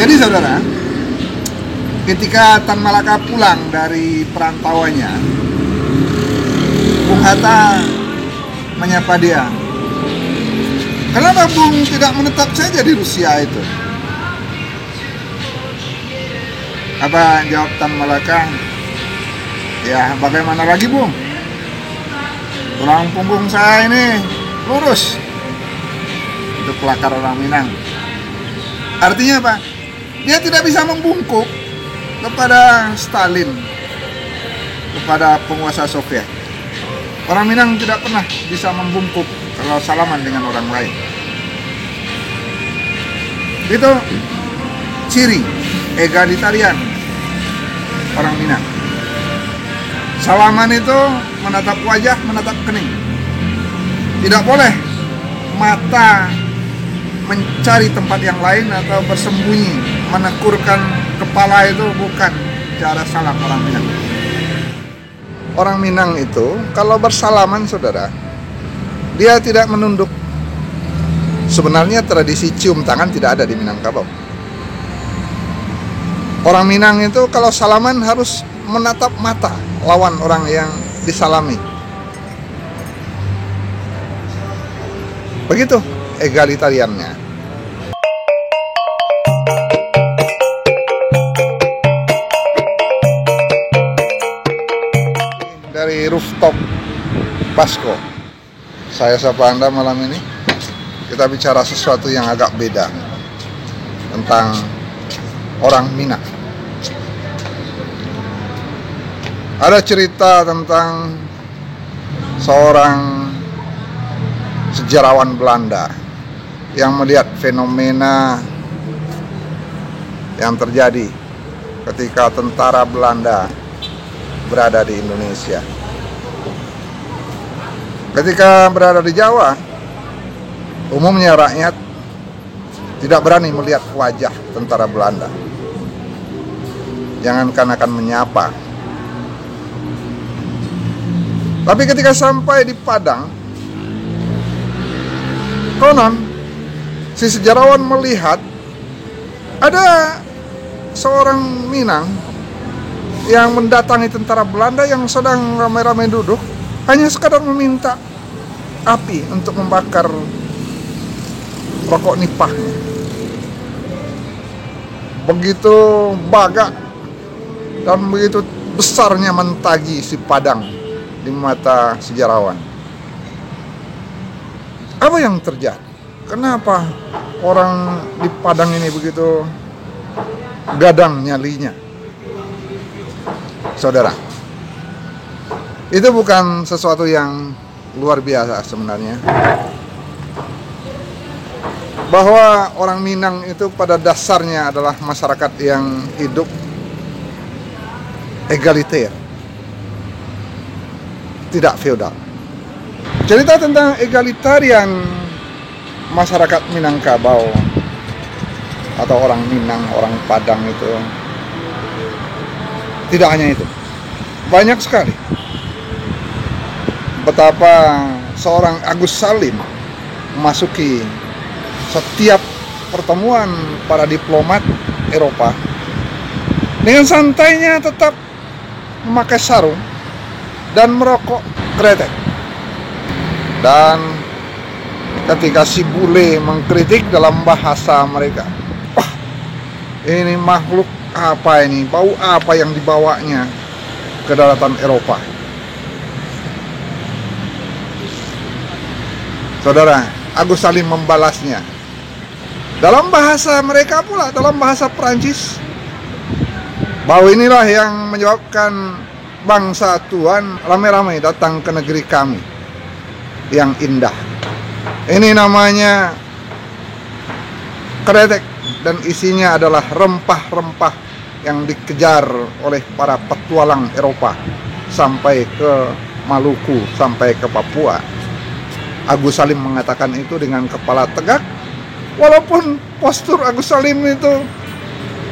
Jadi saudara, ketika Tan Malaka pulang dari perantauannya, Bung Hatta menyapa dia, "Kenapa Bung tidak menetap saja di Rusia itu?" Apa jawab Tan Malaka? "Ya bagaimana lagi Bung? Tulang punggung saya ini lurus." Itu pelakar orang Minang. Artinya apa? Dia tidak bisa membungkuk kepada Stalin, kepada penguasa Soviet. Orang Minang tidak pernah bisa membungkuk kalau salaman dengan orang lain. Itu ciri egalitarian orang Minang. Salaman itu menatap wajah, menatap kening. Tidak boleh mata mencari tempat yang lain atau bersembunyi, menekurkan kepala. Itu bukan cara salam orang Minang. Orang Minang itu kalau bersalaman saudara, dia tidak menunduk. Sebenarnya tradisi cium tangan tidak ada di Minangkabau. Orang Minang itu kalau salaman harus menatap mata lawan orang yang disalami. Begitu egalitariannya. Dari rooftop Basko, saya sapa Anda malam ini. Kita bicara sesuatu yang agak beda tentang orang Minang. Ada cerita tentang seorang sejarawan Belanda yang melihat fenomena yang terjadi ketika tentara Belanda berada di Indonesia. Ketika berada di Jawa, umumnya rakyat tidak berani melihat wajah tentara Belanda, jangankan akan menyapa. Tapi ketika sampai di Padang, konon si sejarawan melihat ada seorang Minang yang mendatangi tentara Belanda yang sedang ramai-ramai duduk, hanya sekadar meminta api untuk membakar rokok nipahnya. Begitu bagak dan begitu besarnya mentagi si Padang di mata sejarawan. Apa yang terjadi? Kenapa orang di Padang ini begitu gadang nyalinya? Saudara, itu bukan sesuatu yang luar biasa sebenarnya. Bahwa orang Minang itu pada dasarnya adalah masyarakat yang hidup egaliter, tidak feodal. Cerita tentang egalitarian masyarakat Minangkabau atau orang Minang, orang Padang itu tidak hanya itu, banyak sekali. Betapa seorang Agus Salim memasuki setiap pertemuan para diplomat Eropa dengan santainya tetap memakai sarung dan merokok kretek. Dan ketika si bule mengkritik dalam bahasa mereka, wah, ini makhluk apa ini, bau apa yang dibawanya ke daratan Eropa. Saudara, Agus Salim membalasnya dalam bahasa mereka pula, dalam bahasa Perancis. Bau inilah yang menyebabkan bangsa Tuhan ramai-ramai datang ke negeri kami yang indah. Ini namanya kretek dan isinya adalah rempah-rempah yang dikejar oleh para petualang Eropa sampai ke Maluku, sampai ke Papua. Agus Salim mengatakan itu dengan kepala tegak, walaupun postur Agus Salim itu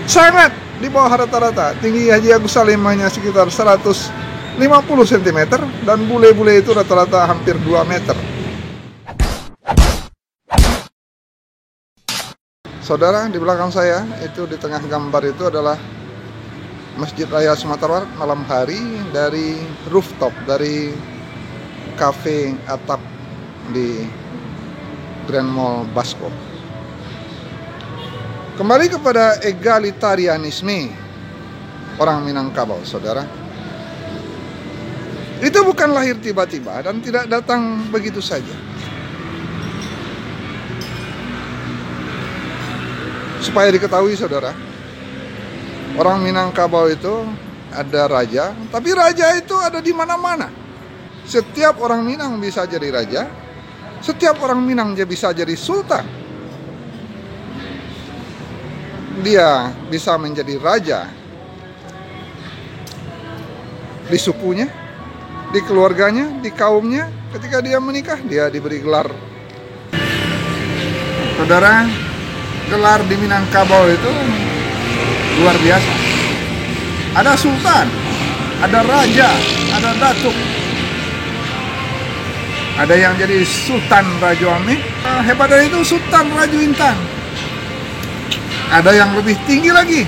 sangat di bawah rata-rata. Tinggi Haji Agus Salim hanya sekitar 150 cm dan bule-bule itu rata-rata hampir 2 meter. Saudara, di belakang saya itu di tengah gambar itu adalah Masjid Raya Sumatera Barat malam hari dari rooftop, dari kafe atap di Grand Mall Basco. Kembali kepada egalitarianisme orang Minangkabau, saudara. Itu bukan lahir tiba-tiba dan tidak datang begitu saja. Supaya diketahui, saudara, orang Minangkabau itu ada raja, tapi raja itu ada di mana-mana. Setiap orang Minang bisa jadi raja, setiap orang Minang bisa jadi sultan. Dia bisa menjadi raja di sukunya, di keluarganya, di kaumnya. Ketika dia menikah, dia diberi gelar. Saudara, gelar di Minangkabau itu luar biasa. Ada sultan, ada raja, ada datuk. Ada yang jadi Sultan Rajo Ameh. Hebat dari itu Sultan Rajo Intan. Ada yang lebih tinggi lagi,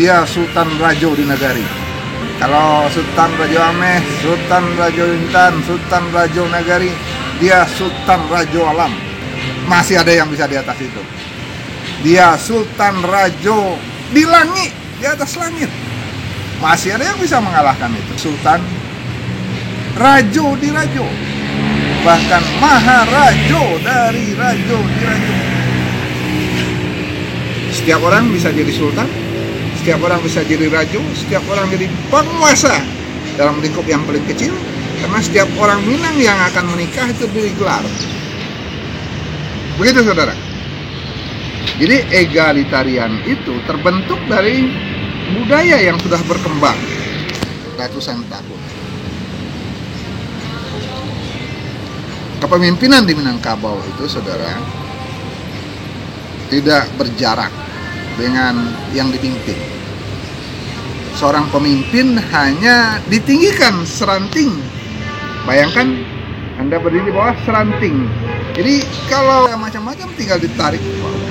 dia Sultan Rajo di Nagari. Kalau Sultan Rajo Ameh, Sultan Rajo Intan, Sultan Rajo Nagari, dia Sultan Rajo Alam. Masih ada yang bisa di atas itu. Dia Sultan Rajo di langit, di atas langit. Masih ada yang bisa mengalahkan itu. Sultan Rajo di Rajo, bahkan Maharajo dari Rajo di Rajo. Setiap orang bisa jadi sultan, setiap orang bisa jadi rajo, setiap orang jadi penguasa dalam lingkup yang paling kecil. Karena setiap orang Minang yang akan menikah itu digelar. Begitu, saudara. Jadi egalitarian itu terbentuk dari budaya yang sudah berkembang ratusan tahun. Kepemimpinan di Minangkabau itu, saudara, tidak berjarak dengan yang dipimpin. Seorang pemimpin hanya ditinggikan seranting. Bayangkan Anda berdiri di bawah seranting. Jadi kalau macam-macam tinggal ditarik ke bawah.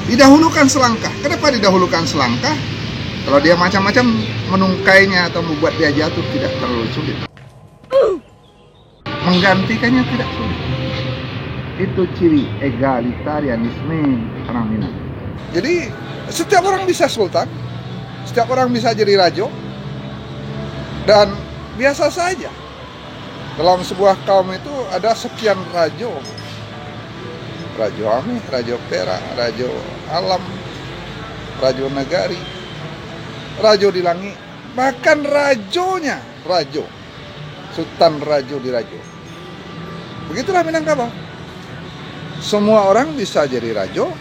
Didahulukan selangkah. Kenapa didahulukan selangkah? Kalau dia macam-macam, menungkainya atau membuat dia jatuh tidak terlalu sulit. Menggantikannya tidak sulit. Itu ciri egalitarianisme orang Minang. Jadi setiap orang bisa sultan, setiap orang bisa jadi rajo, dan biasa saja dalam sebuah kaum itu ada sekian rajo. Rajo Ameh, Rajo Perak, Rajo Alam, Rajo Nagari, Rajo di Langit, bahkan rajonya Rajo, Sultan Rajo di Rajo. Begitulah Minangkabau. Semua orang bisa jadi rajo,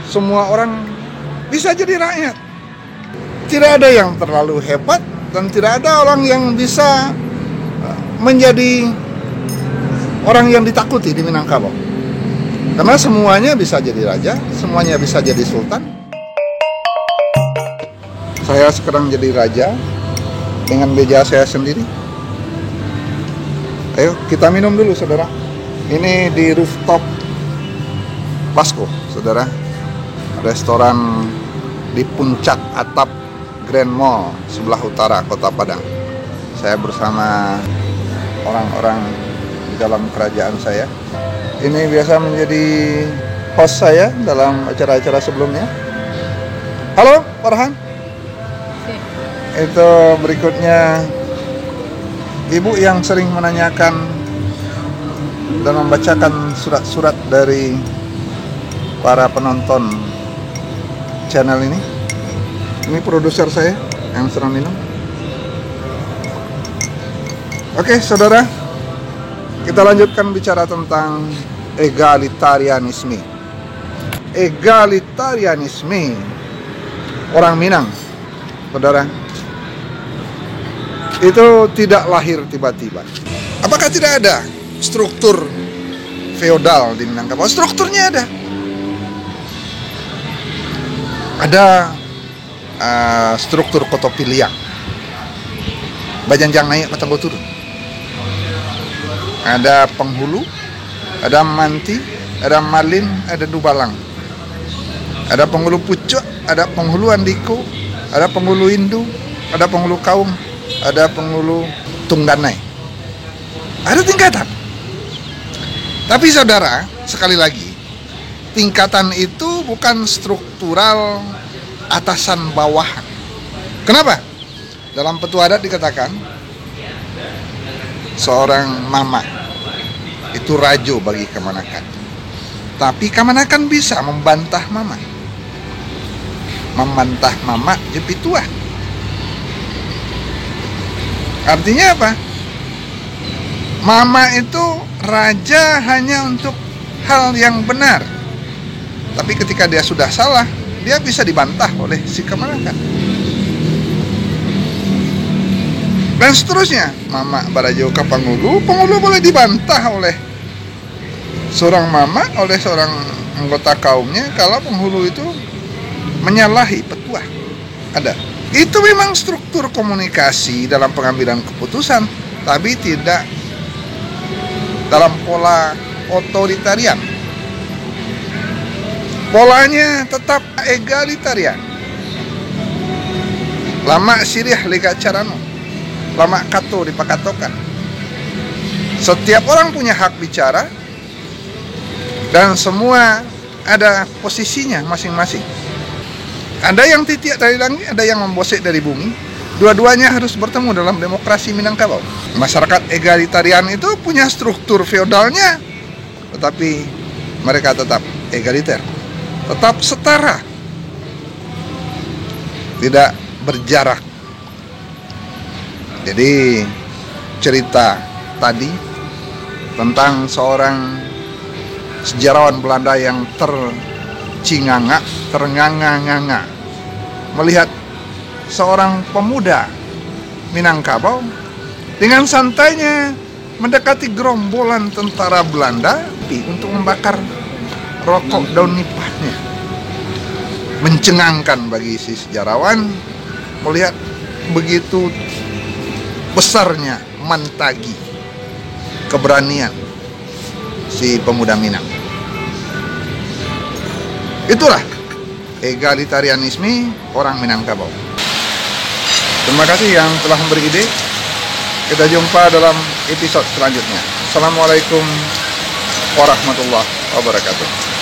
semua orang bisa jadi rakyat. Tidak ada yang terlalu hebat dan tidak ada orang yang bisa menjadi orang yang ditakuti di Minangkabau. Karena semuanya bisa jadi raja, semuanya bisa jadi sultan. Saya sekarang jadi raja dengan meja saya sendiri. Ayo kita minum dulu, saudara. Ini di rooftop Basco, saudara. Restoran di puncak atap Grand Mall sebelah utara Kota Padang. Saya bersama orang-orang di dalam kerajaan saya. Ini biasa menjadi host saya dalam acara-acara sebelumnya. Halo, Farhan. Itu berikutnya ibu yang sering menanyakan dan membacakan surat-surat dari para penonton channel ini. Ini produser saya yang sedang minum. Oke, saudara, kita lanjutkan bicara tentang egalitarianisme. Egalitarianisme orang Minang, saudara, itu tidak lahir tiba-tiba. Apakah tidak ada struktur feodal di Minangkabau? Strukturnya ada. Ada struktur kotopiliang. Bajanjang naik, matanggo turun. Ada penghulu, ada manti, ada Malin, ada Dubalang. Ada penghulu Pucuk, ada penghulu Andiko, ada penghulu Indu, ada penghulu Kaum, ada penghulu Tungganai. Ada tingkatan. Tapi saudara, sekali lagi, tingkatan itu bukan struktural atasan bawahan. Kenapa? Dalam petua adat dikatakan seorang mama itu rajo bagi Kamanakan. Tapi Kamanakan bisa membantah mama. Membantah mama jadi tua. Artinya apa? Mama itu raja hanya untuk hal yang benar. Tapi ketika dia sudah salah, dia bisa dibantah oleh si Kamanakan. Dan seterusnya, Mama Barajo Kapangulu, penghulu boleh dibantah oleh seorang mama, oleh seorang anggota kaumnya kalau penghulu itu menyalahi petua. Ada. Itu memang struktur komunikasi dalam pengambilan keputusan, tapi tidak dalam pola otoritarian. Polanya tetap egalitarian. Lama sirih lega carano, lama kato dipakatokan. Setiap orang punya hak bicara dan semua ada posisinya masing-masing. Ada yang titiak dari langit, ada yang membosek dari bumi. Dua-duanya harus bertemu dalam demokrasi Minangkabau. Masyarakat egalitarian itu punya struktur feodalnya, tetapi mereka tetap egaliter, tetap setara, tidak berjarak. Jadi cerita tadi tentang seorang sejarawan Belanda yang ternganga-nganga melihat seorang pemuda Minangkabau dengan santainya mendekati gerombolan tentara Belanda untuk membakar rokok daun nipahnya. Mencengangkan bagi si sejarawan melihat begitu besarnya mantagi keberanian si pemuda Minang. Itulah egalitarianisme orang Minangkabau. Terima kasih yang telah memberi ide. Kita jumpa dalam episode selanjutnya. Assalamualaikum warahmatullahi wabarakatuh.